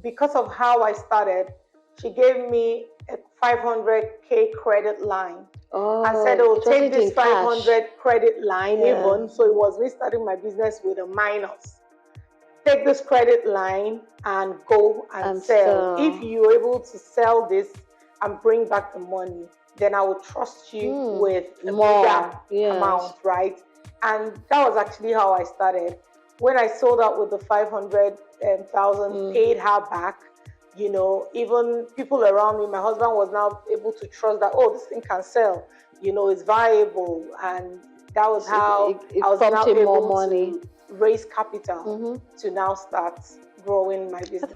because of how I started, she gave me a 500K credit line and said, Oh, oh, it take wasn't this in cash. 500 credit line Yeah. even. So it was me starting my business with a minus. Take this credit line and go and sell. If you're able to sell this and bring back the money, then I will trust you with a bigger amount, right? And that was actually how I started. When I sold out with the 500,000, paid her back, you know, even people around me, my husband was now able to trust that, oh, this thing can sell, you know, it's viable. And that was how I was now able to raise capital to now start growing my business.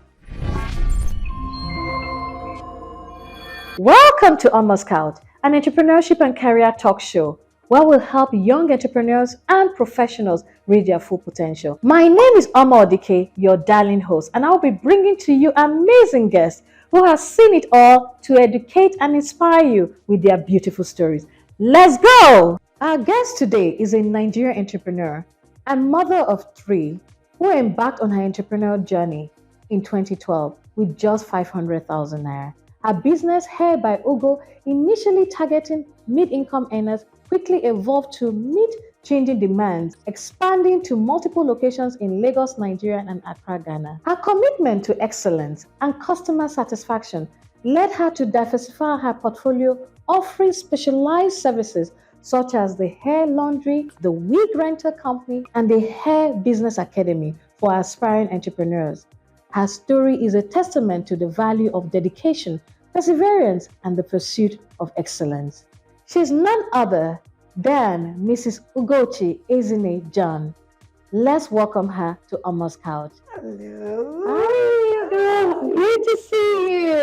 Welcome to Omon Scout, an entrepreneurship and career talk show where we'll help young entrepreneurs and professionals reach their full potential. My name is Omon Odike, your darling host, and I'll be bringing to you amazing guests who have seen it all to educate and inspire you with their beautiful stories. Let's go! Our guest today is a Nigerian entrepreneur and mother of three who embarked on her entrepreneurial journey in 2012 with just 500,000 naira. Her business, HairByUgo, initially targeting mid-income earners, quickly evolved to meet changing demands, expanding to multiple locations in Lagos, Nigeria, and Accra, Ghana. Her commitment to excellence and customer satisfaction led her to diversify her portfolio, offering specialized services such as the hair laundry, the wig rental company, and the Hair Business Academy for aspiring entrepreneurs. Her story is a testament to the value of dedication, perseverance, and the pursuit of excellence. She is none other than Mrs. Ugochi John. Let's welcome her to Omon Scout. Hello. Hi, Ugo. Great to see you.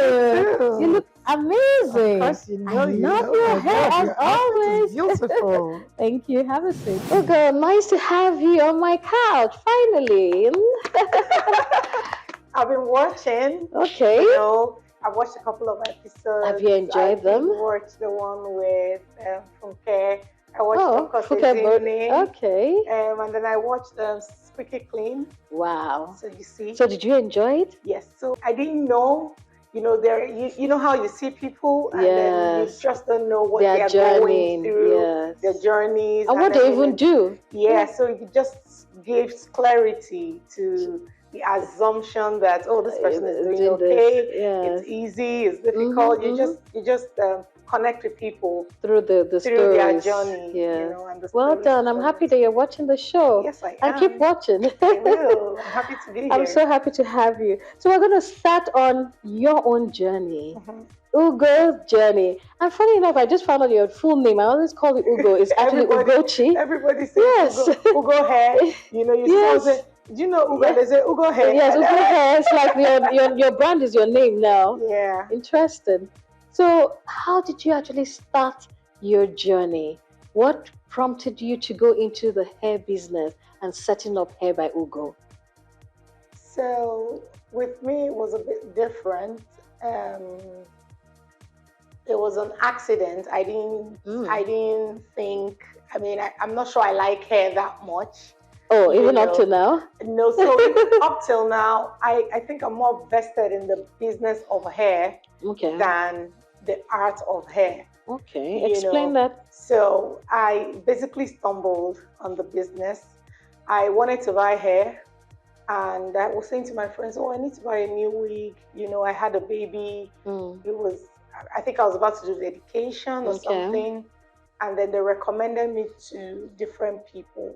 You look amazing. Of course, you know, I love your hair as always. Beautiful. Thank you. Have a seat. Ugo, nice to have you on my couch, finally. I've been watching. Okay. You know, I've watched a couple of episodes. Have you enjoyed them? I watched the one with Funke. I watched Okay. And then I watched Squeaky Clean. Wow. So you see. So did you enjoy it? Yes. So I didn't know. You know, you know how you see people and then you just don't know what they're going through, their journeys. And what they even do. Yeah, so it just gives clarity to the assumption that, oh, this person is doing okay, it's easy, it's difficult. You just connect with people through the through their journey. You know, and well done. I'm happy that you're watching the show. Yes, I am. And keep watching. I will. I'm happy to be here. I'm so happy to have you. So we're going to start on your own journey. Ugo's journey. And funny enough, I just found out your full name. I always call you Ugo. It's actually Ugochi. Everybody says Ugo hair. You know, you say, do you know Ugo? They say Ugo hair. Yes, Ugo hair. It's like your brand is your name now. Yeah. Interesting. So how did you actually start your journey? What prompted you to go into the hair business and setting up HairByUgo? So with me, it was a bit different. It was an accident. I didn't think. I mean, I'm not sure I like hair that much. Oh, even up to now? No, so up till now, I think I'm more vested in the business of hair than the art of hair. Okay, explain that. So I basically stumbled on the business. I wanted to buy hair, and I was saying to my friends, oh, I need to buy a new wig. You know, I had a baby. I think I was about to do the education or something. And then they recommended me to different people.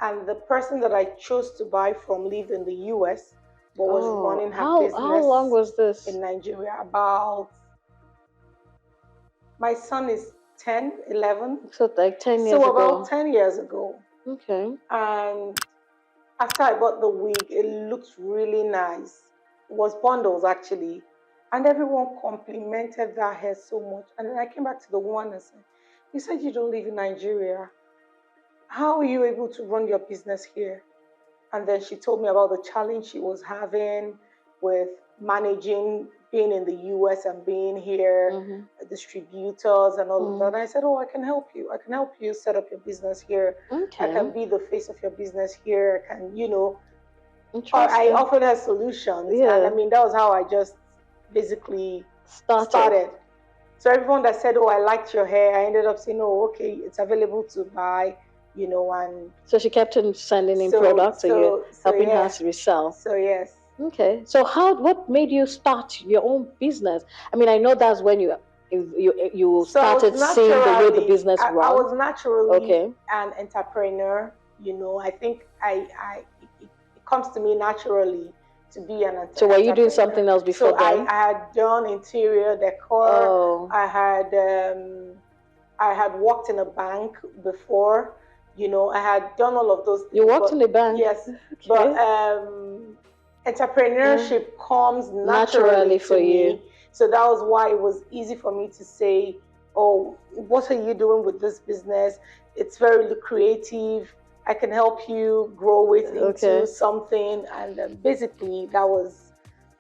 And the person that I chose to buy from lived in the US, but was running her business. How long was this? In Nigeria, my son is 10, 11. So like 10 years ago. So about 10 years ago. Okay. And after I bought the wig, it looked really nice. It was bundles actually. And everyone complimented that hair so much. And then I came back to the woman and said, you said you don't live in Nigeria. How are you able to run your business here? And then she told me about the challenge she was having with managing being in the US and being here, distributors and all of that. And I said, oh, I can help you. I can help you set up your business here. I can be the face of your business here. I can, you know, or I offered her solutions. Yeah. And I mean, that was how I just basically started. So everyone that said, oh, I liked your hair, I ended up saying, oh, okay, it's available to buy, you know, and... So she kept on sending in products, and you're helping her to resell. So yes. Okay. So what made you start your own business? I mean, I know that's when you started seeing the way the business runs. I was naturally an entrepreneur. You know, I think it comes to me naturally to be an entrepreneur. So were you doing something else before that? I had done interior decor. Oh. I had worked in a bank before. You know, I had done all of those things. You worked in a bank? Yes. Okay. But entrepreneurship comes naturally for you. So that was why it was easy for me to say, oh, what are you doing with this business? It's very creative. I can help you grow it into something. And basically, that was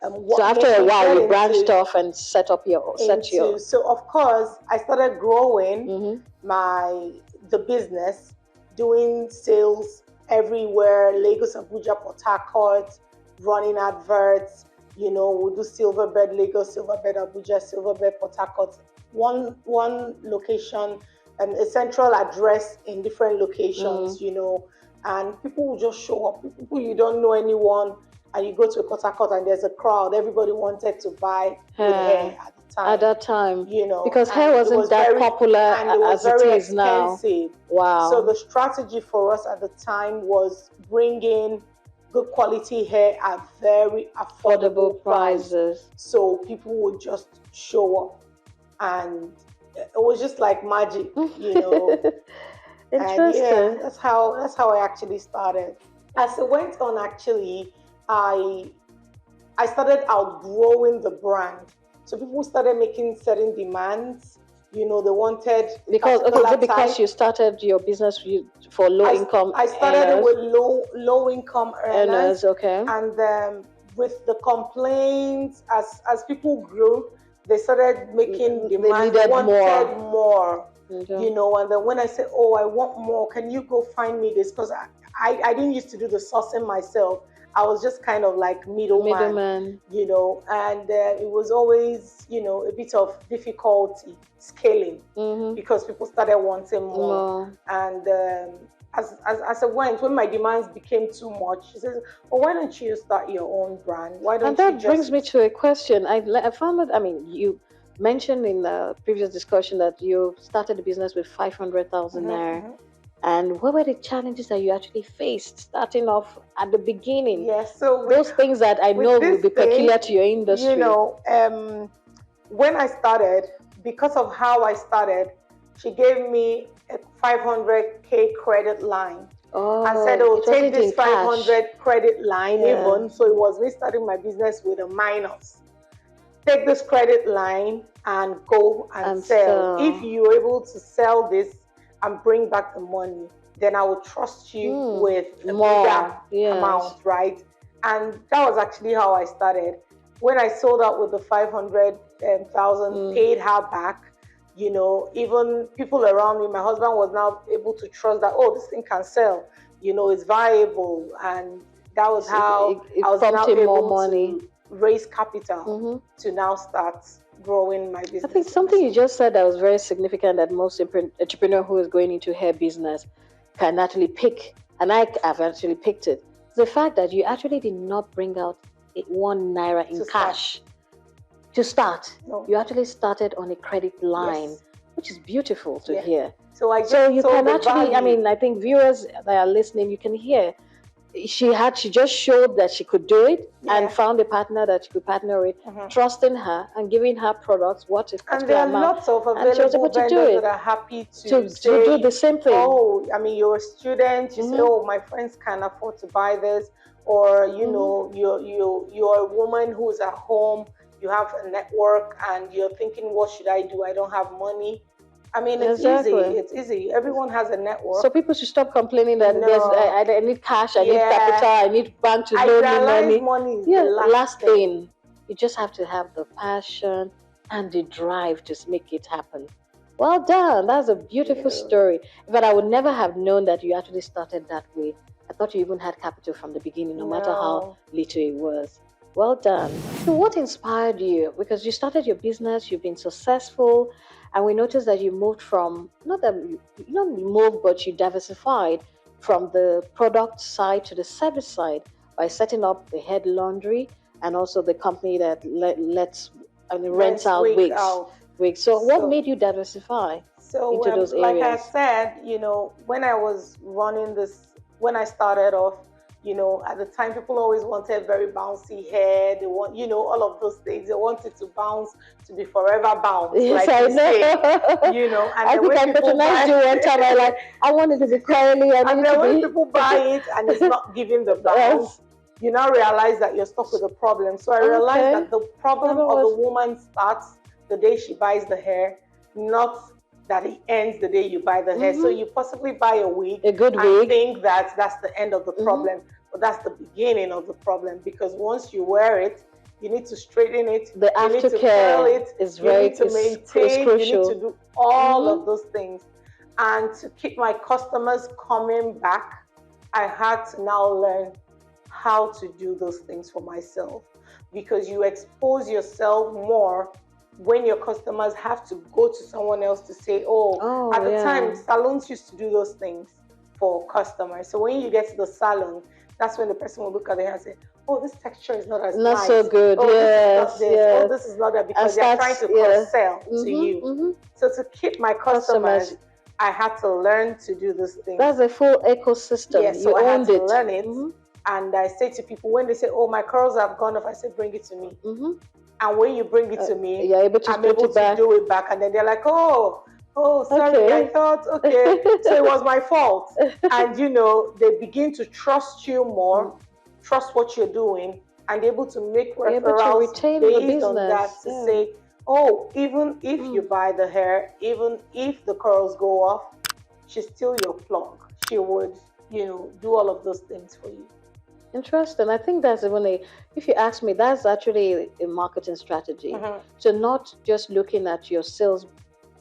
what. So after a while, you branched off and set your. So of course, I started growing the business, doing sales everywhere, Lagos, Abuja, Port Harcourt, running adverts. You know, we'll do Silverbed Lagos, Silverbed Abuja, Silverbed Port Harcourt. One location, a central address in different locations, you know, and people will just show up. People you don't know anyone, and you go to a Port Harcourt and there's a crowd. Everybody wanted to buy hair at the time. At that time, you know, because hair wasn't that popular as it is now. Wow. So the strategy for us at the time was bringing good quality hair at very affordable prices. So people would just show up, and it was just like magic, you know. Interesting. And yeah, that's how I actually started. As it went on, actually, I started outgrowing the brand. So people started making certain demands. You know, they wanted because you started your business for low income. I started with low income earners. Okay. And with the complaints, as people grew, they started making demands. They wanted more. Okay. You know, and then when I said, "Oh, I want more," can you go find me this? Because I didn't used to do the sourcing myself. I was just kind of like middleman, you know, and it was always, you know, a bit of difficulty scaling because people started wanting more. And as it went, when my demands became too much, she says, "Well, why don't you start your own brand? Why don't you?" And that brings me to a question. I found that, I mean, you mentioned in the previous discussion that you started the business with 500,000 Naira. And what were the challenges that you actually faced starting off at the beginning? Yes, so those things that I know will be peculiar to your industry. You know, when I started, because of how I started, she gave me a 500K credit line. And said, "Oh, take this 500 credit line even." So it was me starting my business with a minus. Take this credit line and go and sell. If you're able to sell this and bring back the money, then I will trust you with a bigger amount, right? And that was actually how I started. When I sold out with the 500,000, paid her back, you know, even people around me, my husband was now able to trust that, oh, this thing can sell, you know, it's viable. And that was how I was now able to raise capital to now start growing my business. I think something you just said that was very significant that most entrepreneur who is going into hair business can actually pick, and I have actually picked it. The fact that you actually did not bring out 1 Naira in cash to start. No. You actually started on a credit line, which is beautiful to hear. So you can actually, I mean, I think viewers that are listening, you can hear she just showed that she could do it and found a partner that she could partner with, trusting her and giving her products and there are lots of available vendors that are happy to do the same thing. Oh, I mean, you're a student, you say, oh, my friends can afford to buy this, or you know, you're a woman who's at home, you have a network and you're thinking, what should I do? I don't have money. I mean, it's easy. It's easy. Everyone has a network. So people should stop complaining that I need cash, I need capital, I need bank to loan me money is the the last thing. You just have to have the passion and the drive to make it happen. Well done. That's a beautiful story. But I would never have known that you actually started that way at thought you even had capital from the beginning, no matter how little it was. Well done. So what inspired you? Because you started your business, you've been successful, and we noticed that you moved from, not that you moved, but you diversified from the product side to the service side by setting up the head laundry and also the company that rents out wigs. So what made you diversify into those areas? Like I said, when I was running this, when I started off, at the time, people always wanted very bouncy hair. They want, all of those things. They wanted to bounce, to be forever bounce. Yes, like I know. Say, and I think I patronized you one time. I wanted to be curly. And then when people buy it and it's not giving the bounce, you now realize that you're stuck with a problem. So I realized that the problem of the woman starts the day she buys the hair, not that it ends the day you buy the hair. So you possibly buy a wig, and think that that's the end of the problem, but that's the beginning of the problem, because once you wear it, you need to straighten it, the aftercare is very, you need to maintain, you need to do all of those things. And to keep my customers coming back, I had to now learn how to do those things for myself, because you expose yourself more when your customers have to go to someone else to say, at the time, salons used to do those things for customers. So when you get to the salon, that's when the person will look at it and say, this texture is not as nice. Not so good. This is not that, because they're trying to cross-sell to you. So to keep my customers, I had to learn to do this thing. That's a full ecosystem. Yes, so I had to learn it. And I say to people, when they say, my curls have gone off, I say, bring it to me. And when you bring it to me, you're able to I'm able to do it back. And then they're like, sorry, I thought, so it was my fault. And, they begin to trust you more, trust what you're doing, and able to make referrals based on that to say, even if you buy the hair, even if the curls go off, she's still your plug. She would, do all of those things for you. Interesting. I think that's if you ask me, that's actually a marketing strategy. So not just looking at your sales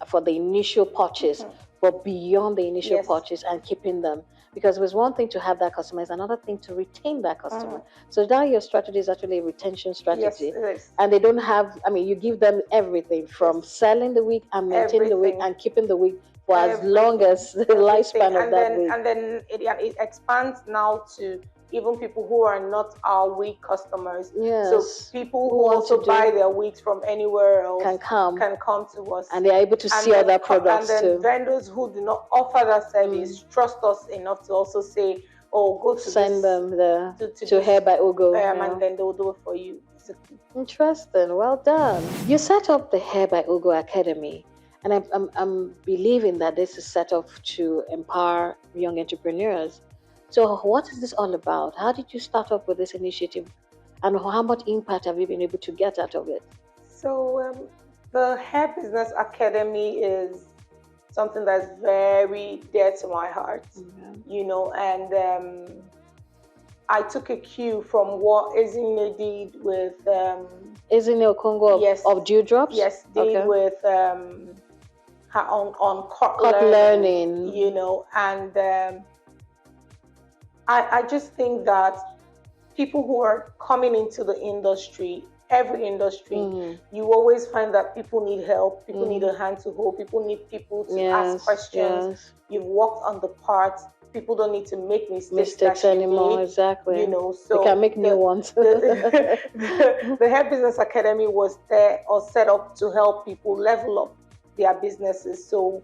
for the initial purchase, but beyond the initial purchase and keeping them. Because it was one thing to have that customer, it's another thing to retain that customer. So now your strategy is actually a retention strategy. Yes. And they don't have, you give them everything from selling the wig and maintaining the wig and keeping the wig for as long as the lifespan of that wig. And then it expands now to even people who are not our wig customers. Yes. So people who also buy their wigs from anywhere else can come to us. And they're able to see other products too. And then vendors who do not offer that service trust us enough to also say, go to send them to HairByUgo. And then they will do it for you. Interesting. Well done. You set up the HairByUgo Academy. And I'm believing that this is set up to empower young entrepreneurs. So what is this all about? How did you start up with this initiative? And how much impact have you been able to get out of it? So the Hair Business Academy is something that's very dear to my heart, and I took a cue from what Ezinne did with... Ezinne Okongo of Dewdrops? Yes, did with her on cut learning. And I just think that people who are coming into the industry, every industry, you always find that people need help, people need a hand to hold, people need people to ask questions. You've worked on the part. People don't need to make mistakes anymore. Exactly. So they can make new ones. The Hair Business Academy was there or set up to help people level up their businesses. So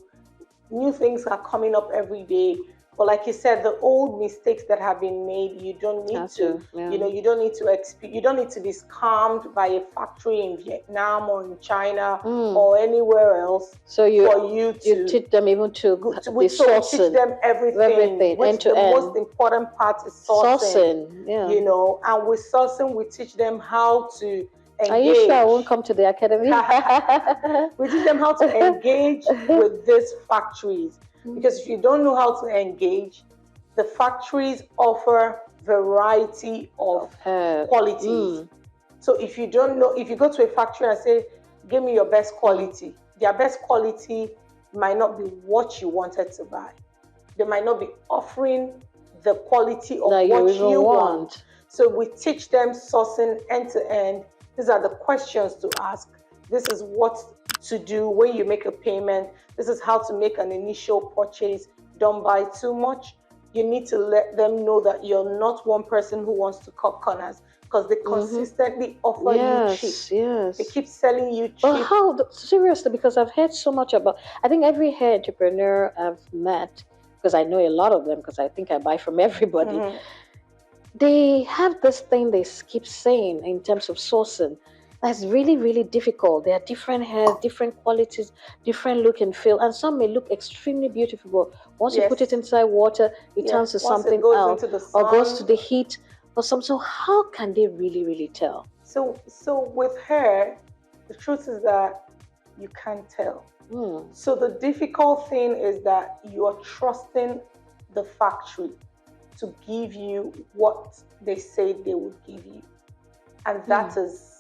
new things are coming up every day. But like you said, the old mistakes that have been made, you don't need you don't need to be scammed by a factory in Vietnam or in China or anywhere else. So you teach them even to sourcing. Teach them everything. Which the most important part is sourcing. And with sourcing, we teach them how to engage. Are you sure I won't come to the academy? We teach them how to engage with these factories. Because if you don't know how to engage, the factories offer variety of qualities. So if you don't know, if you go to a factory and say, give me your best quality, their best quality might not be what you wanted to buy. They might not be offering the quality of that what you want. So we teach them sourcing end to end. These are the questions to ask. This is what to do when you make a payment. This is how to make an initial purchase. Don't buy too much. You need to let them know that you're not one person who wants to cut corners, because they consistently offer you cheap. Yes. They keep selling you cheap. Well, how seriously? Because I've heard so much about. I think every hair entrepreneur I've met, because I know a lot of them, because I think I buy from everybody. They have this thing they keep saying in terms of sourcing. That's really, really difficult. There are different hairs, different qualities, different look and feel, and some may look extremely beautiful, but once you put it inside water, it turns to something else, or goes to the heat, or something. So how can they really, really tell? So with hair, the truth is that you can't tell. So the difficult thing is that you are trusting the factory to give you what they say they would give you, and that is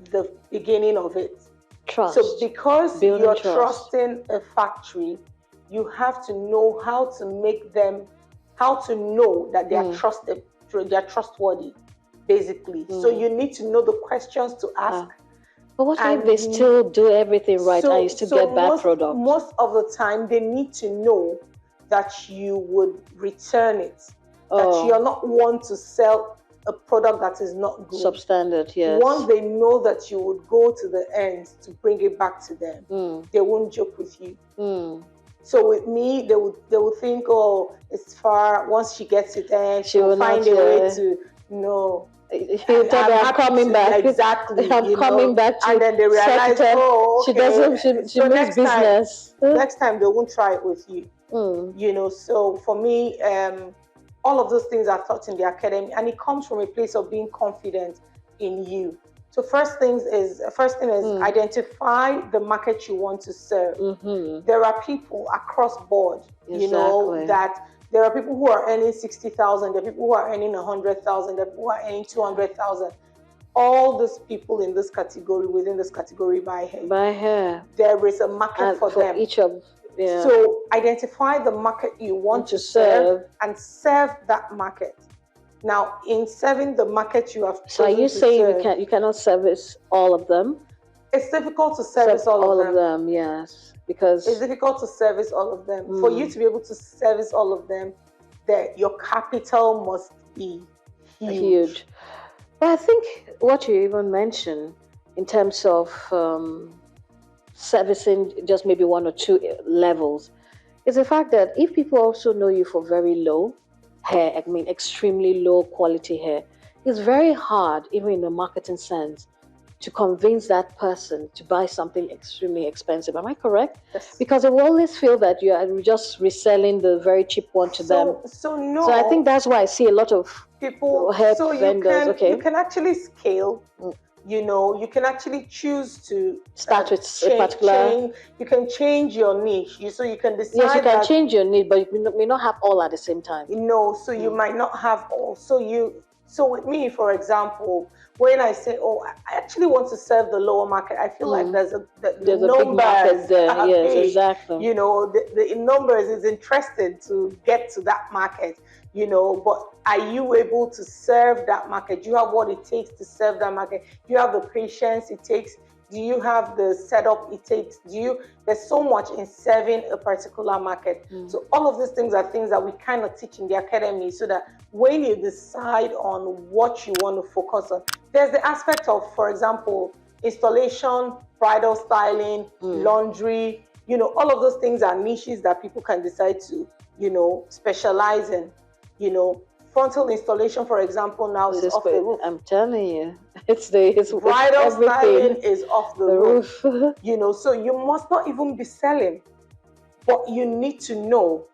the beginning of it. Trust. So because you're trusting a factory, you have to know how to make them, how to know that they are trusted, they're trustworthy, basically. So you need to know the questions to ask. But what if they still do everything right and you still get bad product? Most of the time, they need to know that you would return it, that you're not one to sell a product that is not good. Substandard, yes. Once they know that you would go to the end to bring it back to them, they won't joke with you. So with me, they would think, oh, it's far. Once she gets it there, she'll find a way to know. He'll tell me, I'm coming back. Exactly. I'm coming back to. And then they realize, oh, okay. She doesn't. She makes business. Next time they won't try it with you. You know. So for me, all of those things are taught in the academy, and it comes from a place of being confident in you. So first thing is identify the market you want to serve. There are people across board, you know, that there are people who are earning 60,000, there are people who are earning 100,000, there are people who are earning 200,000. All these people in this category, within this category, buy hair. Buy hair. There is a market for them. Each of. Yeah. So identify the market you want to serve and serve that market. Now, in serving the market you have chosen, so are you saying you cannot service all of them? It's difficult to service all of them. Yes, because it's difficult to service all of them. For you to be able to service all of them, that your capital must be huge. But I think what you even mentioned in terms of servicing just maybe one or two levels is the fact that if people also know you for very low hair, I mean extremely low quality hair, it's very hard, even in a marketing sense, to convince that person to buy something extremely expensive. Am I correct? Yes. Because they will always feel that you are just reselling the very cheap one to them. So no. So I think that's why I see a lot of people hair vendors. You can actually scale. You know, you can actually choose to start with a particular. You can change your niche. So you can decide. Yes, you can change your niche, but you may not have all at the same time. No, so you might not have all. So with me, for example, when I say, oh, I actually want to serve the lower market, I feel like there's a big market there. Yes, exactly. You know, the numbers is interested to get to that market. You know, but are you able to serve that market? Do you have what it takes to serve that market? Do you have the patience it takes? Do you have the setup it takes? There's so much in serving a particular market. So all of these things are things that we kind of teach in the academy, so that when you decide on what you want to focus on, there's the aspect of, for example, installation, bridal styling, laundry, you know, all of those things are niches that people can decide to, you know, specialize in. You know, frontal installation, for example, now is off the roof. I'm telling you, it's bridal styling is off the roof. You know, so you must not even be selling, but you need to know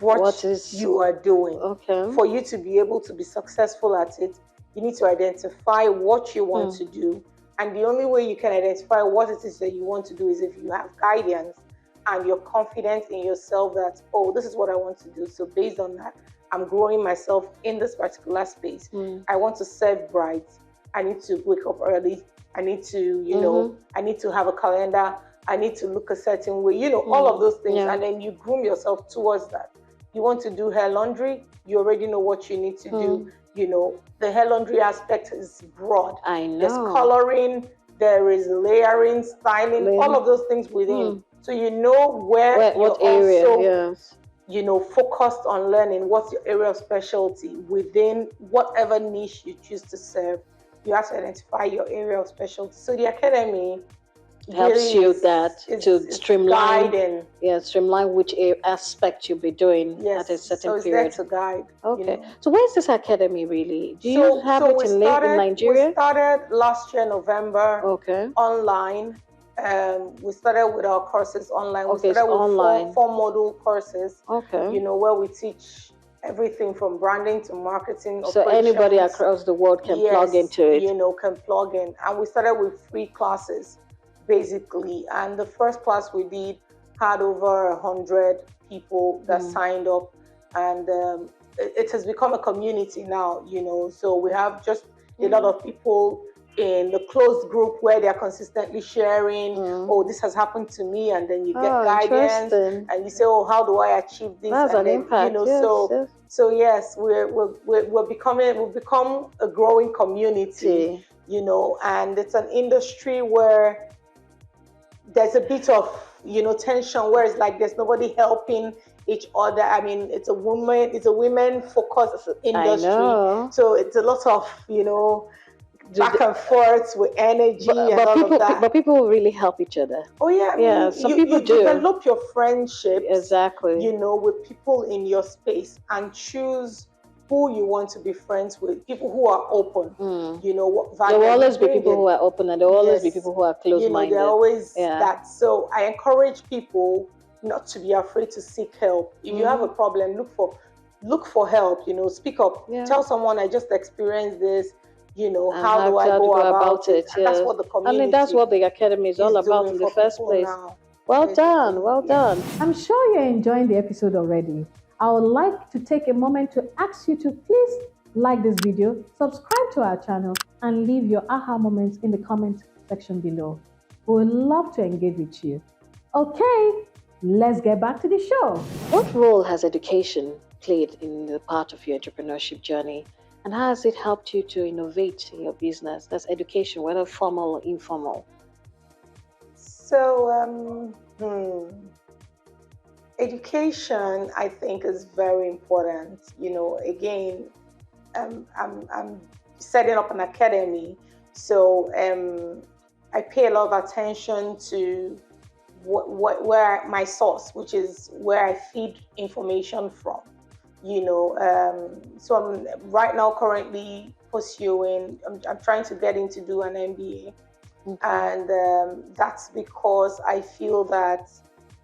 what you are doing. Okay. For you to be able to be successful at it, you need to identify what you want to do, and the only way you can identify what it is that you want to do is if you have guidance and you're confident in yourself that, oh, this is what I want to do. So based on that, I'm growing myself in this particular space. I want to serve brides. I need to wake up early. I need to, you know, I need to have a calendar. I need to look a certain way, you know, all of those things. And then you groom yourself towards that. You want to do hair laundry, you already know what you need to do. You know, the hair laundry aspect is broad. I know. There's coloring, there is layering, styling, all of those things within. So you know what area, also, you know, focused on learning. What's your area of specialty within whatever niche you choose to serve? You have to identify your area of specialty. So the academy helps really you to streamline, streamline which aspect you'll be doing at a certain period. It's there to guide. Okay. You know. So where's this academy really? Do you have it in Nigeria? We started last year, November. Okay. Online. We started with our courses online. Okay, we started with online. four module courses. Okay. You know, where we teach everything from branding to marketing. So anybody across the world can plug into it. You know, can plug in. And we started with free classes, basically. And the first class we did had over 100 people that signed up. And it has become a community now, you know. So we have just a lot of people in the closed group where they are consistently sharing, oh, this has happened to me, and then you get guidance, and you say, oh, how do I achieve this? That's an impact. You know, so yes, we've become a growing community, you know, and it's an industry where there's a bit of, you know, tension, where it's like there's nobody helping each other. I mean, it's a women focused industry, so it's a lot of, you know, back and forth with energy and all of that. But people really help each other. Oh yeah, I mean, some people do. Develop your friendship, you know, with people in your space, and choose who you want to be friends with. People who are open. You know, what value. There will always be people who are open, and there will always be people who are closed-minded. You know, there are always that. So I encourage people not to be afraid to seek help. If you have a problem, look for help. You know, speak up. Tell someone, I just experienced this. You know, how do I go about it? And that's what the community, I mean, that's what the academy is all about in the first place. Now. Well done, well done. I'm sure you're enjoying the episode already. I would like to take a moment to ask you to please like this video, subscribe to our channel, and leave your aha moments in the comment section below. We would love to engage with you. Okay, let's get back to the show. What role has education played in the part of your entrepreneurship journey? And how has it helped you to innovate in your business? That's education, whether formal or informal. So, education, I think, is very important. You know, again, I'm setting up an academy, so I pay a lot of attention to where my source, which is where I feed information from. You know, so I'm right now currently pursuing, I'm trying to get in to do an MBA. And that's because I feel that,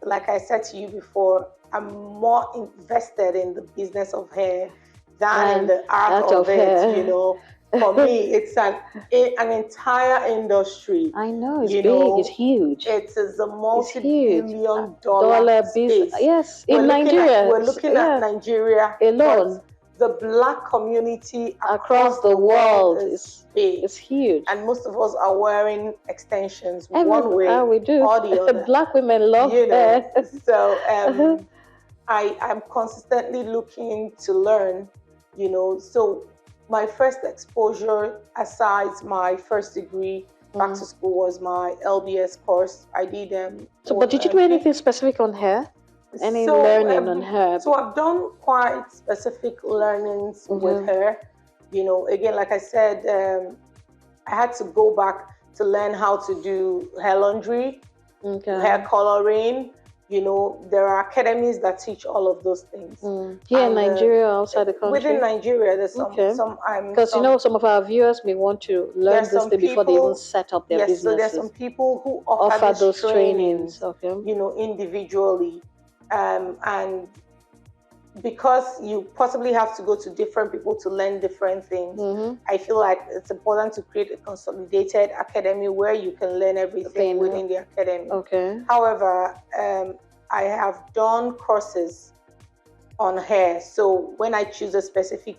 like I said to you before, I'm more invested in the business of hair than in the art of it, you know. For me, it's an entire industry. I know, it's big, it's huge. It's a multi-billion dollar business. Yes, in Nigeria. We're looking at Nigeria alone. The Black community across the world is big. It's huge. And most of us are wearing extensions one way we do. Or the other. Black women love hair. So I'm consistently looking to learn, you know. So my first exposure, aside my first degree back to school, was my LBS course. I did but did you do anything specific on hair? Any learning on hair? So I've done quite specific learnings with hair. You know, again, like I said, I had to go back to learn how to do hair laundry, hair coloring. You know, there are academies that teach all of those things. Here in Nigeria, outside the country? Within Nigeria, there's some. Because you know, some of our viewers may want to learn this thing before they even set up their businesses. So there's some people who offer those trainings. You know, individually, and because you possibly have to go to different people to learn different things, I feel like it's important to create a consolidated academy where you can learn everything within the academy. However, I have done courses on hair. So when I choose a specific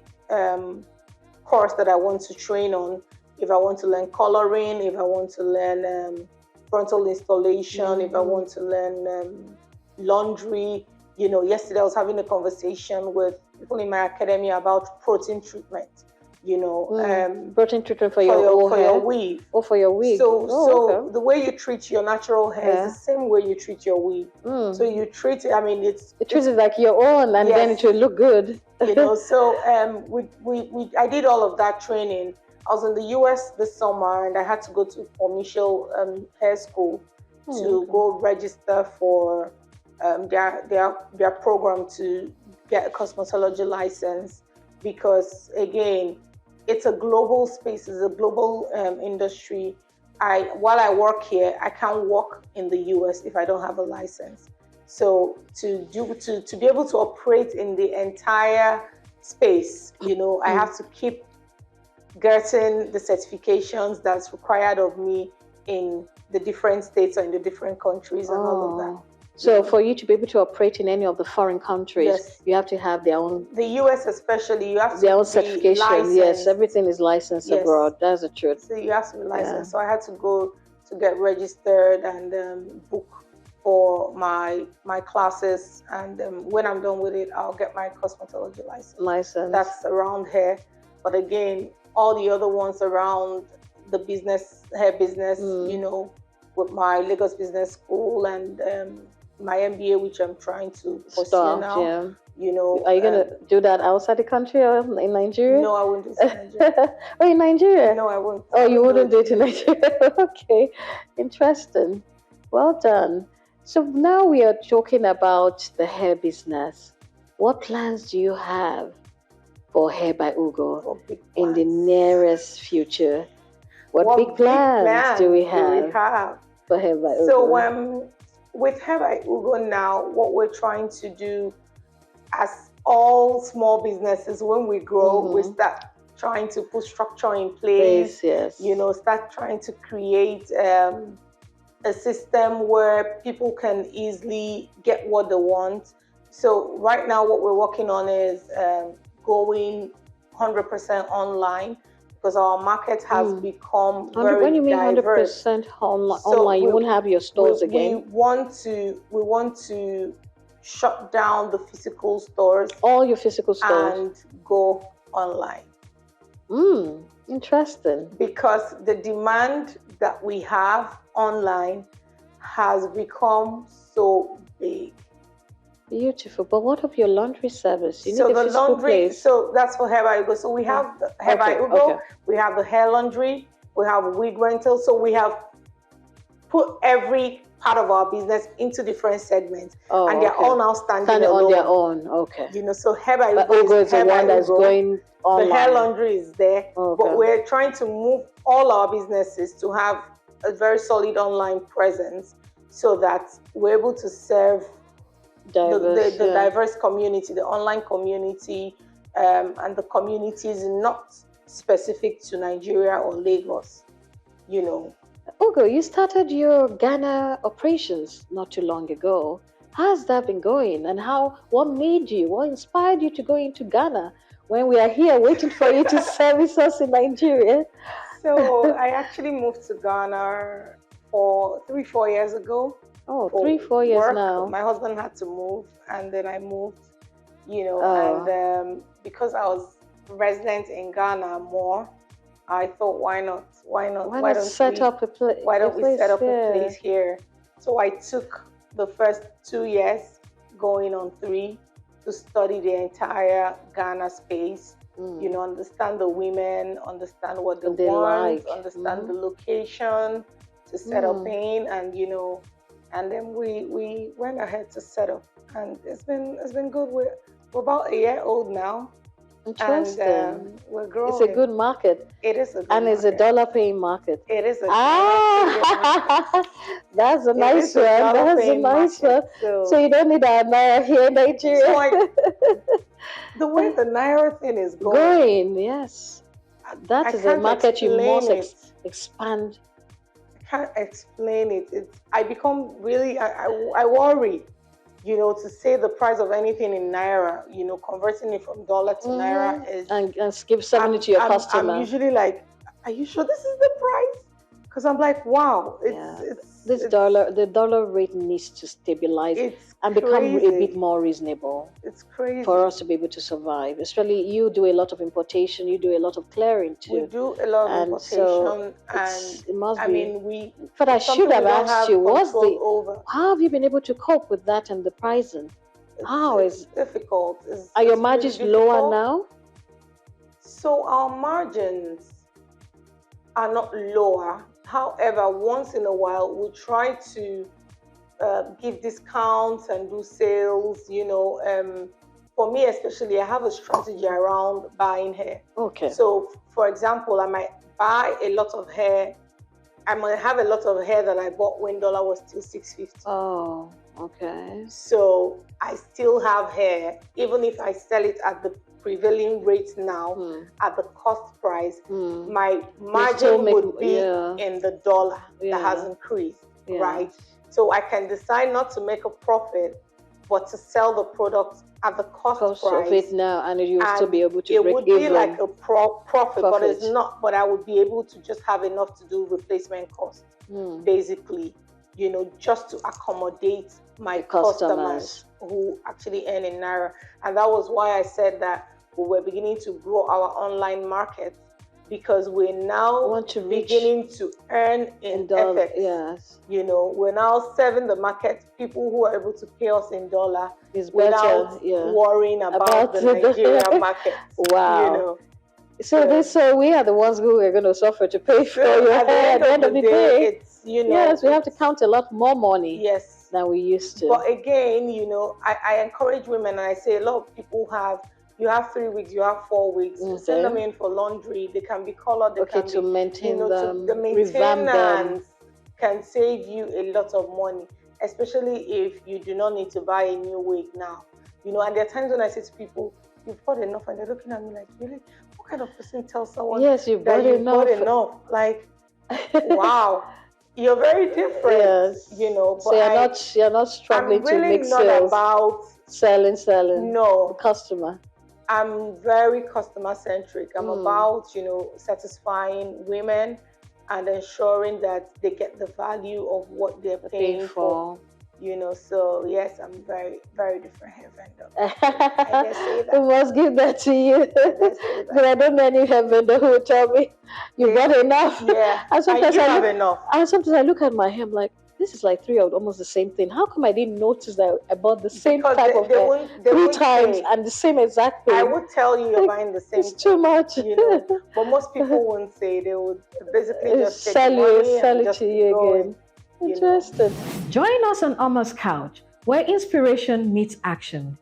course that I want to train on, if I want to learn coloring, if I want to learn frontal installation, if I want to learn laundry, Yesterday I was having a conversation with people in my academy about protein treatment. Protein treatment for your weave. Oh, for your wig. So okay. the way you treat your natural hair is the same way you treat your weave. So you treat it. I mean, it treats it like your own, and then it will look good. So I did all of that training. I was in the US this summer, and I had to go to commercial hair school to go register for their program to get a cosmetology license, because again, it's a global space, it's a global industry. While I work here, I can't work in the US if I don't have a license. So to be able to operate in the entire space, I have to keep getting the certifications that's required of me in the different states or in the different countries and all of that. So for you to be able to operate in any of the foreign countries, you have to have their own. The US especially, you have to their own certification. Licensed. Yes, everything is licensed abroad. That's the truth. So you have to be licensed. So I had to go to get registered and book for my classes. And when I'm done with it, I'll get my cosmetology license. That's around hair. But again, all the other ones around the hair business, with my Lagos Business School and my MBA, which I'm trying to pursue now. Are you going to do that outside the country or in Nigeria? No, I wouldn't do it in Nigeria. Oh, in Nigeria? No, I won't. Oh, you wouldn't do it in Nigeria? Okay, interesting. Well done. So now we are talking about the hair business. What plans do you have for HairByUgo in the nearest future? What big plans do we have for HairByUgo? So with HairByUgo now, what we're trying to do, as all small businesses, when we grow, we start trying to put structure in place. Start trying to create a system where people can easily get what they want. So right now what we're working on is going 100% online, because our market has become very When you mean diverse. 100% online, you won't have your stores again? We want to shut down the physical stores. All your physical stores. And go online. Interesting. Because the demand that we have online has become so big. Beautiful. But what of your laundry service? You so need the laundry, place. so that's for HairByUgo. So we have the HairByUgo, we have the hair laundry, we have wig rental. So we have put every part of our business into different segments, and they're all now standing on their own. Okay. So HairByUgo is the one that's going online. The hair laundry is there, but we're trying to move all our businesses to have a very solid online presence, so that we're able to serve the diverse community, the online community, and the communities not specific to Nigeria or Lagos, Ugo, you started your Ghana operations not too long ago. How's that been going? And what inspired you to go into Ghana when we are here waiting for you to service us in Nigeria? So I actually moved to Ghana 3-4 years ago. Oh, 3-4 years now. My husband had to move, and then I moved, and because I was resident in Ghana more, I thought, why not? Why don't we set up a place here? So I took the first 2 years, going on 3, to study the entire Ghana space. Understand the women, understand what they want, understand the location to set up in, and then we went ahead to set up, and it's been good. We're about a year old now. Interesting. And we're growing. It's a good market. It is a good market. It's a dollar-paying market. It is a That's a nice one. That's a nice one. So you don't need our Naira here in Nigeria. So the way the Naira thing is going. Yes. That is a market you must expand. I can't explain it. I become really, I worry, to say the price of anything in Naira, converting it from dollar to Naira is... And give 70 to your customer. I'm usually like, are you sure this is the price? Because I'm like, wow, the dollar rate needs to stabilize and become a bit more reasonable. It's crazy for us to be able to survive. Especially you do a lot of importation, you do a lot of clearing too. We do a lot of importation, and it must I mean, But I should have asked you, how have you been able to cope with that and the pricing? It's difficult. Are your margins lower now? So our margins are not lower. However, once in a while, we try to give discounts and do sales. For me especially, I have a strategy around buying hair. Okay. So, for example, I might buy a lot of hair. I might have a lot of hair that I bought when dollar was still $6.50. Oh, okay. So I still have hair, even if I sell it at the prevailing rate now, at the cost price, my margin would be in the dollar that has increased, right? So I can decide not to make a profit, but to sell the product at the cost price of it now, and you'll still be able to break even. It would be like a profit, but it's not. But I would be able to just have enough to do replacement cost, basically, just to accommodate my customers who actually earn in Naira. And that was why I said that we were beginning to grow our online market, because we're now beginning to earn in FX. Yes. We're now serving the market, people who are able to pay us in dollar without worrying about the Nigerian market. Wow. So we are the ones who are going to suffer to pay for your hair at the end of the day. Yes, we have to count a lot more money than we used to. But again, I encourage women, and I say a lot of people you have 3 weeks, you have 4 weeks. Send them in for laundry. They can be colored. They can to maintain them, the maintenance can save you a lot of money, especially if you do not need to buy a new wig now. And there are times when I say to people, "You've bought enough," and they're looking at me like, "Really? What kind of person tells someone you've that you've bought enough?" Like, wow. You're very different, Yes. But so you're not struggling to make sales. I'm really not about selling. No, the customer. I'm very customer centric. I'm about, satisfying women and ensuring that they get the value of what they're paying for. So yes, I'm very, very different hair vendor. I dare say that. I must give that to you. But I don't know any hair vendor who will tell me you got enough. Yeah, and sometimes I have enough. And sometimes I look at my hair, I'm like, this is like 3 of almost the same thing. How come I didn't notice that I bought the same type of hair 3 times and the same exact thing? I would tell you you're buying the same It's too much. But most people won't say. They would basically just sell it to you again. Interesting. Join us on Omon's Couch, where inspiration meets action.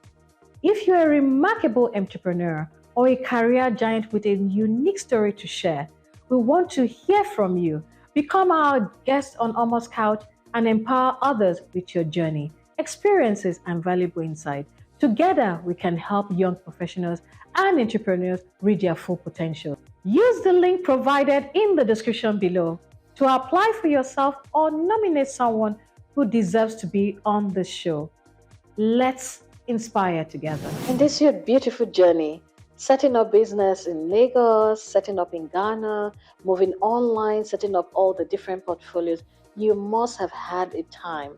If you're a remarkable entrepreneur or a career giant with a unique story to share, we want to hear from you. Become our guest on Omon's Couch and empower others with your journey, experiences, and valuable insight. Together, we can help young professionals and entrepreneurs reach their full potential. Use the link provided in the description below to apply for yourself or nominate someone who deserves to be on the show. Let's inspire together. And this is your beautiful journey. Setting up business in Lagos, setting up in Ghana, moving online, setting up all the different portfolios. You must have had a time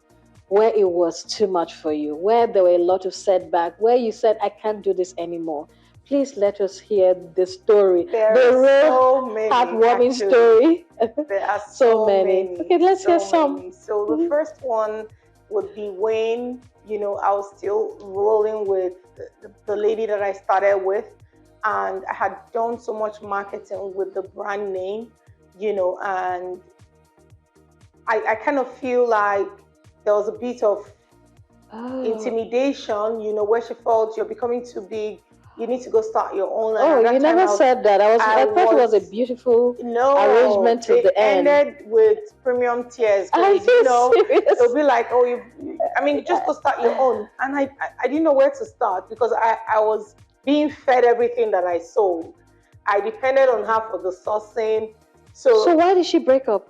where it was too much for you, where there were a lot of setback, where you said, I can't do this anymore. Please let us hear the story. There are so many, heartwarming story. There are so many. Okay, let's hear some. So the first one would be when, I was still rolling with the lady that I started with, and I had done so much marketing with the brand name, and I kind of feel like there was a bit of intimidation, where she felt you're becoming too big. You need to go start your own. And you never said that. I thought it was a beautiful arrangement to the end. It ended with premium tiers. It'll be like, just go start your own. And I didn't know where to start because I was being fed everything that I sold. I depended on her for the sourcing. So why did she break up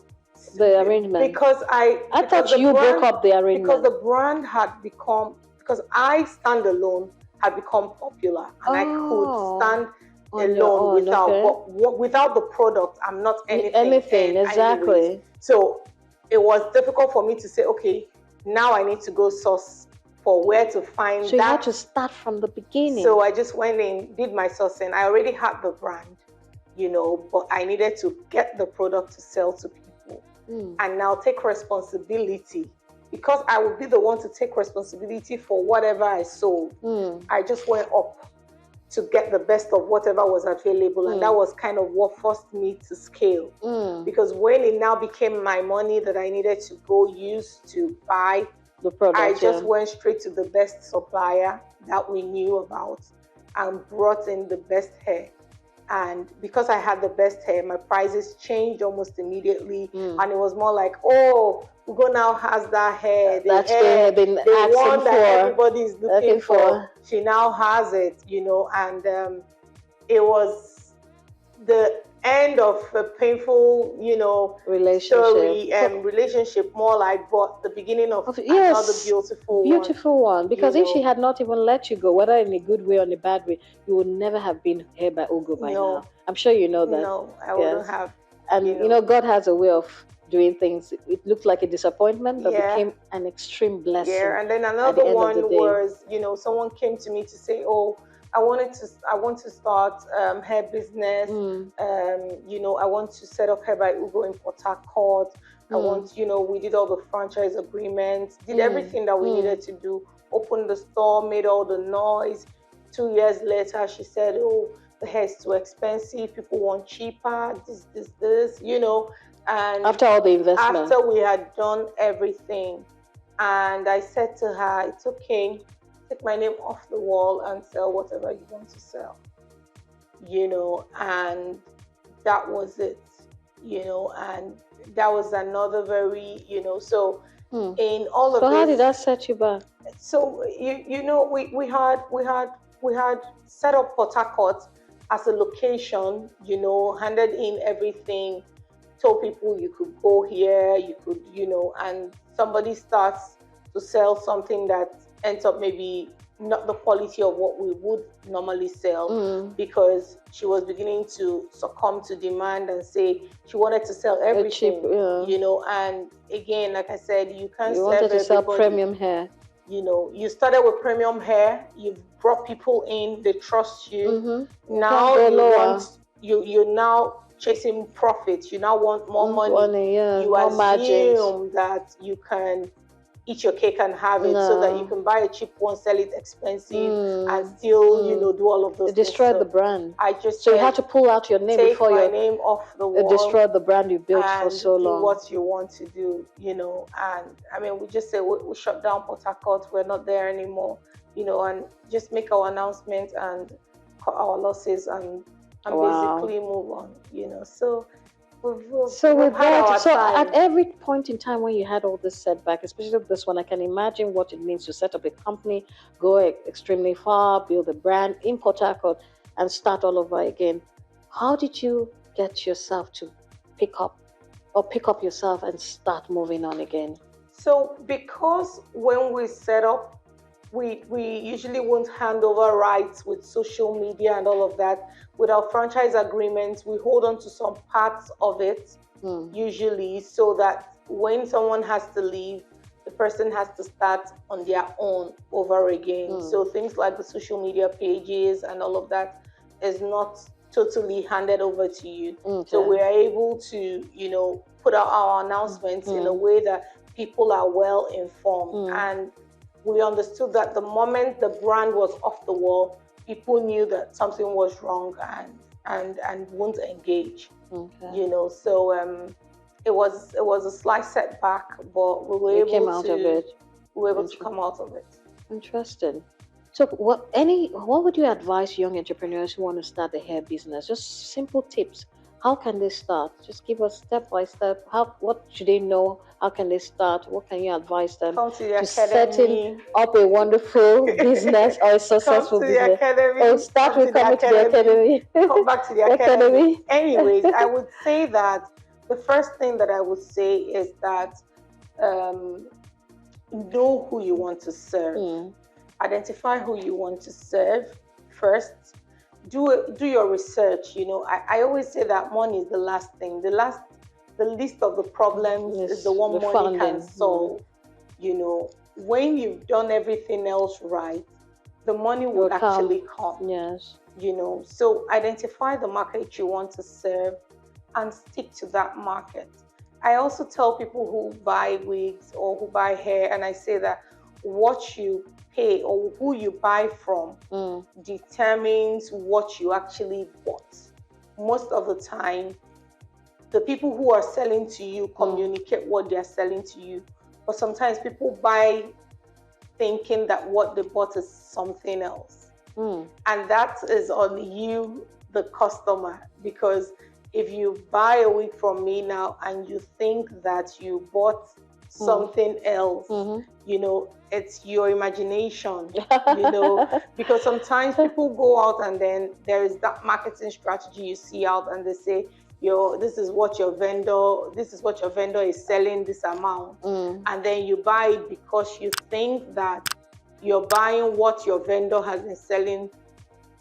the arrangement? Because I thought you broke up the arrangement. Because the brand had become, because I stand alone, had become popular, and I could stand alone without, but without the product, I'm not anything. Exactly. Anyways. So it was difficult for me to say, okay, now I need to go source for where to find that. So you had to start from the beginning. So I just went in, did my sourcing. I already had the brand, but I needed to get the product to sell to people and now take responsibility. Because I would be the one to take responsibility for whatever I sold. I just went up to get the best of whatever was available. And that was kind of what forced me to scale. Because when it now became my money that I needed to go use to buy the product, I just went straight to the best supplier that we knew about and brought in the best hair. And because I had the best hair, my prices changed almost immediately. And it was more like, oh, Ugo now has that hair. That's the one that everybody is looking for. She now has it, and it was the end of a painful, relationship, more like, but the beginning of another beautiful one. Because if she had not even let you go, whether in a good way or in a bad way, you would never have been Hair by Ugo by now. I'm sure you know that. No, I wouldn't have. And God has a way of doing things. It looked like a disappointment, but became an extreme blessing. Yeah, and then another one was, someone came to me to say, oh, I want to start hair business. I want to set up Hair by Ugo in Port Harcourt. I want, we did all the franchise agreements, did everything that we needed to do, opened the store, made all the noise. 2 years later, she said, oh, the hair is too expensive. People want cheaper, this, and after all the investment. After we had done everything. And I said to her, it's okay. Take my name off the wall and sell whatever you want to sell, and that was it, and that was another very, so in all of this. So how did that set you back? So we had set up Port Harcourt as a location, handed in everything, told people you could go here, you could, and somebody starts to sell something that ends up maybe not the quality of what we would normally sell, because she was beginning to succumb to demand and say she wanted to sell everything, cheap, and again, like I said, you can't you wanted to sell premium hair. You started with premium hair, you've brought people in, they trust you. Now you're now chasing profits, you now want more money. You assume that you can eat your cake and have it, so that you can buy a cheap one, sell it expensive, and still, do all of those things. Destroy the brand. So you had to pull out your name before your name off the wall. Destroy the brand you built for so long. Do what you want to do, and I mean, we just say we shut down Port Harcourt, we're not there anymore, and just make our announcement and cut our losses and basically move on, so. At every point in time when you had all this setback, especially this one, I can imagine what it means to set up a company, go extremely far, build a brand in Port Harcourt, and start all over again. How did you get yourself to pick up yourself and start moving on again? So because when we set up, we usually won't hand over rights with social media and all of that. With our franchise agreements, we hold on to some parts of it, usually, so that when someone has to leave, the person has to start on their own over again. So things like the social media pages and all of that is not totally handed over to you. So we are able to, put out our announcements in a way that people are well informed. And we understood that the moment the brand was off the wall, people knew that something was wrong and won't engage. So it was a slight setback, but we were able to come out of it. Interesting. So what would you advise young entrepreneurs who want to start a hair business? Just simple tips. How can they start? Just give us step by step. What should they know? How can they start? What can you advise them to setting up a wonderful business or a successful business? Start with coming to the academy. Come back to the academy. Anyways, I would say that the first thing that I would say is that know who you want to serve. Identify who you want to serve first. do your research. I always say that money is the last thing. The least of the problems is the one money can solve. When you've done everything else right, the money will actually come. Yes. So identify the market you want to serve and stick to that market. I also tell people who buy wigs or who buy hair, and I say that what you pay or who you buy from determines what you actually bought. Most of the time, the people who are selling to you communicate what they're selling to you. But sometimes people buy thinking that what they bought is something else. And that is on you, the customer, because if you buy a wig from me now and you think that you bought something else, it's your imagination, because sometimes people go out and then there is that marketing strategy you see out and they say, this is what your vendor is selling this amount. And then you buy it because you think that you're buying what your vendor has been selling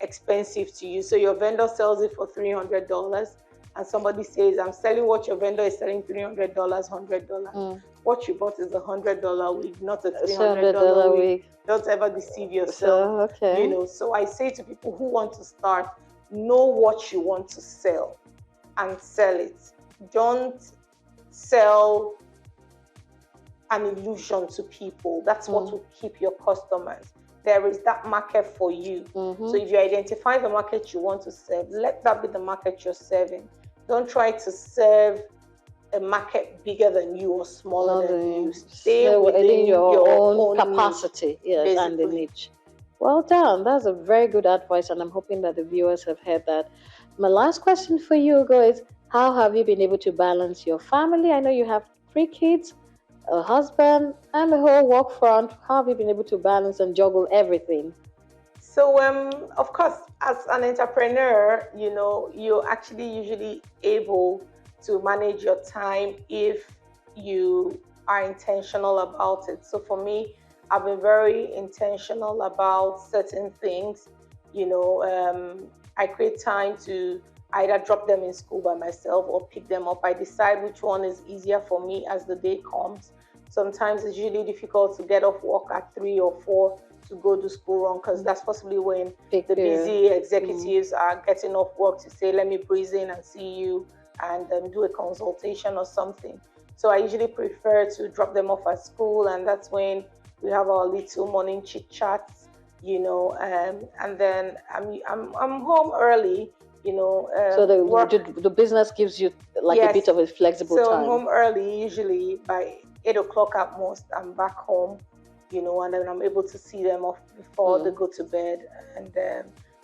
expensive to you. So your vendor sells it for $300 and somebody says, I'm selling what your vendor is selling $300, $100. What you bought is a $100 wig, not a $300 wig. Don't ever deceive yourself. So I say to people who want to start, know what you want to sell and sell it. Don't sell an illusion to people. That's what will keep your customers. There is that market for you. So if you identify the market you want to serve, let that be the market you're serving. Don't try to serve a market bigger than you or smaller than you. Stay within your own capacity, and the niche. Well done. That's a very good advice, and I'm hoping that the viewers have heard that. My last question for you, Ugo, is how have you been able to balance your family? I know you have 3 kids, a husband, and the whole work front. How have you been able to balance and juggle everything? So, of course, as an entrepreneur, you're actually usually able to manage your time if you are intentional about it. So for me, I've been very intentional about certain things. I create time to either drop them in school by myself or pick them up. I decide which one is easier for me as the day comes. Sometimes it's really difficult to get off work at 3 or 4 to go to school run, because that's possibly when the busy executives are getting off work to say, let me breeze in and see you and do a consultation or something. So I usually prefer to drop them off at school, and that's when we have our little morning chit chats, and then I'm home early. So the business gives you a bit of a flexible time. So I'm home early, usually by 8 o'clock at most. I'm back home, and then I'm able to see them off before they go to bed, and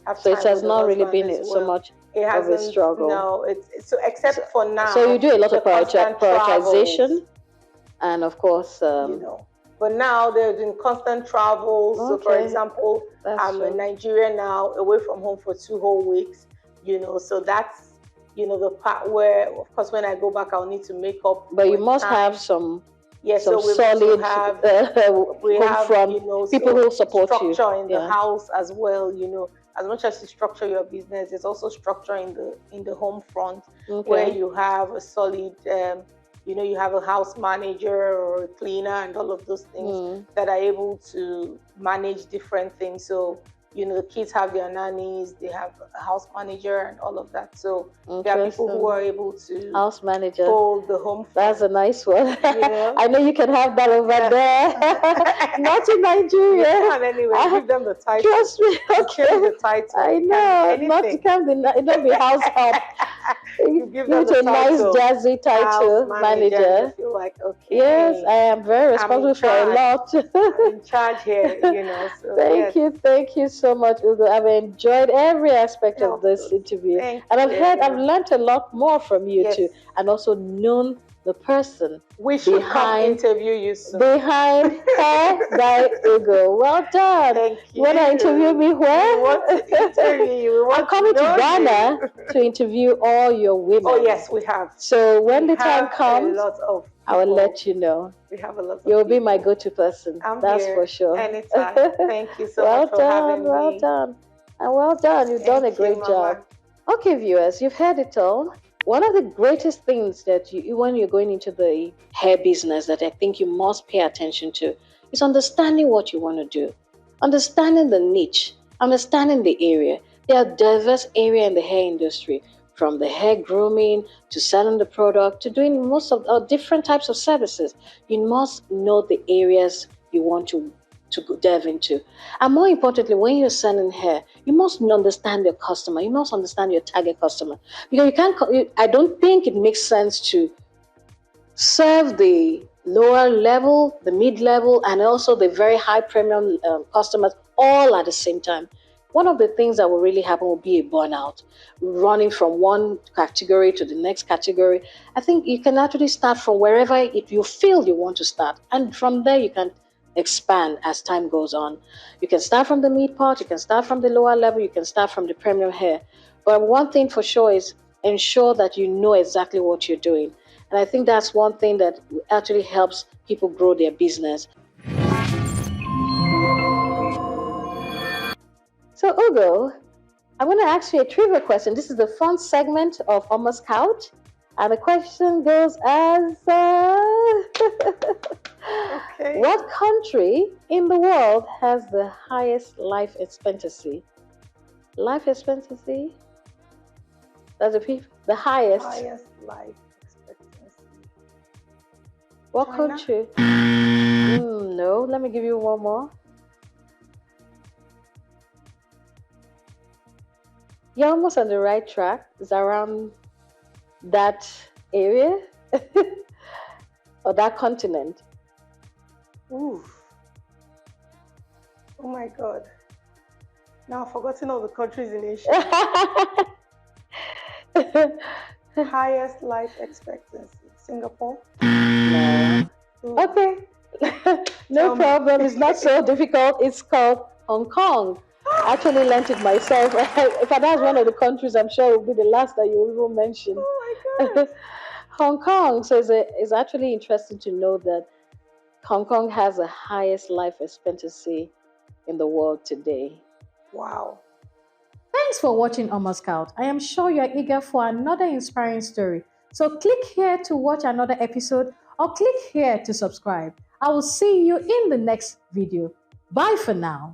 have so time it has not really been so much of a struggle. No, it's so except for now. So you do a lot of prioritization, and of course, But now there's been constant travel. So for example, I'm in Nigeria now, away from home for 2 whole weeks. So that's the part where, of course, when I go back, I'll need to make up. But you must have some. Yes, so we have people who support structure you. Structure in the house as well. As much as you structure your business, there's also structure in the home front, where you have a solid, you have a house manager or a cleaner and all of those things that are able to manage different things. So the kids have their nannies, they have a house manager and all of that. So there are people who are able to house manager hold the home front. That's a nice one. I know you can have that over there. Not in Nigeria. Anyway, give them the title. Trust me. Okay. The title. I know. Not to come it not be house help. You give them a nice jazzy title, manager. Feel like, okay. Yes, I am very responsible for a lot. I'm in charge here, So, Thank you so much, Ugo. I've enjoyed every aspect of this interview, I've learned a lot more from you too, and also known the person. We should come interview you soon. Behind Hair by Ugo. Well done. Thank you. You want to interview me where? We want to interview you. I'm coming to Ghana to interview all your women. Oh yes, we have. So when the time comes, I will let you know. We have a lot of You'll be my go-to person. I'm That's here for sure. Anytime. Thank you so much for having me. Well done. And well done. You've done a great job. Okay, viewers, you've heard it all. One of the greatest things that when you're going into the hair business that I think you must pay attention to is understanding what you want to do, understanding the niche, understanding the area. There are diverse areas in the hair industry, from the hair grooming to selling the product to doing most of different types of services. You must know the areas you want to delve into. And more importantly, when you're selling hair, you must understand your customer. You must understand your target customer. Because I don't think it makes sense to serve the lower level, the mid-level, and also the very high premium customers all at the same time. One of the things that will really happen will be a burnout, running from one category to the next category. I think you can actually start from wherever you feel you want to start. And from there, you can expand as time goes on. You can start from the mid part, you can start from the lower level, you can start from the premium hair. But one thing for sure is ensure that you know exactly what you're doing. And I think that's one thing that actually helps people grow their business. So Ugo, I'm going to ask you a trivia question. This is the fun segment of Almost Couch. And the question goes as, okay. What country in the world has the highest life expectancy? Life expectancy? That's the highest. Highest life expectancy. What China? Country? No, let me give you one more. You're almost on the right track. It's around that area or that continent. Ooh. Oh my God. Now I've forgotten all the countries in Asia. Highest life expectancy. Singapore? No. Ooh. Okay. No problem. It's not so difficult. It's called Hong Kong. I actually learned it myself. If that's one of the countries, I'm sure it will be the last that you will mention. Oh my God. Hong Kong. So it's actually interesting to know that Hong Kong has the highest life expectancy in the world today. Wow. Thanks for watching Almost Couch. I am sure you are eager for another inspiring story. So click here to watch another episode or click here to subscribe. I will see you in the next video. Bye for now.